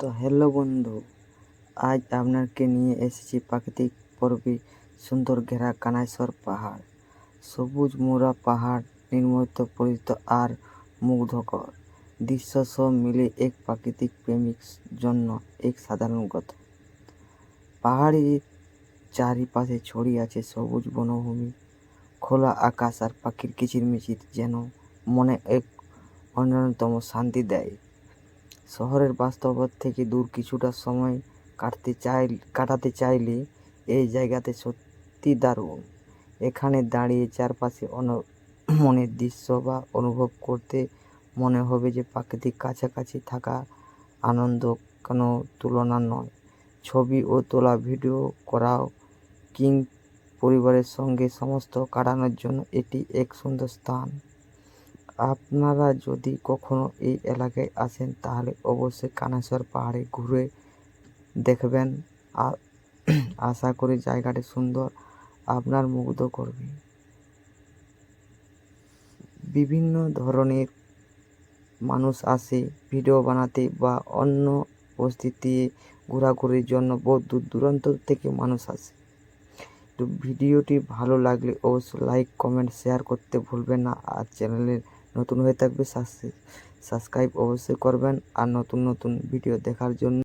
তো হ্যালো বন্ধু, আজ আপনাকে নিয়ে এসেছি প্রাকৃতিক পরিবেশ সুন্দর ঘেরা কানাইশ্বর পাহাড়। সবুজ মোড়া পাহাড়, নির্মিত পরিচিত আর মুগ্ধকর দৃশ্য সব মিলে এক প্রাকৃতিক প্রেমিক জন্য এক সাধারণ কথা। পাহাড়ের চারিপাশে ছড়িয়ে আছে সবুজ বনভূমি, খোলা আকাশ আর পাখির কিচিরমিচির যেন মনে এক অন্যতম শান্তি দেয়। শহরের বাস্তবতা থেকে দূর কিছুটা সময় কাটাতে চাইলে এই জায়গাতে সত্যি দারুণ। এখানে দাঁড়িয়ে চারপাশে মনের দৃশ্য বা অনুভব করতে মনে হবে যে প্রকৃতির কাছাকাছি থাকা আনন্দ কোনো তুলনা নয়। ছবি ও তোলা, ভিডিও করাও কিং পরিবারের সঙ্গে সমস্ত কাটানোর জন্য এটি এক সুন্দর স্থান। আপনারা যদি কখনো এই এলাকায় আসেন তাহলে অবশ্যই কানাইশ্বর পাহাড়ে ঘুরে দেখবেন। আশা করি জায়গাটি সুন্দর, আপনার মুগ্ধ করবে। বিভিন্ন ধরনের মানুষ আসে ভিডিও বানাতে বা অন্য পরিস্থিতি ঘোরাঘুরির জন্য, বহু দূর দূরান্ত থেকে মানুষ আসে। তো ভিডিওটি ভালো লাগলে অবশ্যই লাইক, কমেন্ট, শেয়ার করতে ভুলবেন না। আর চ্যানেলে নতুন হয়ে থাকবে সাবস্ক্রাইব অবশ্যই করবেন। আর নতুন নতুন ভিডিও দেখার জন্য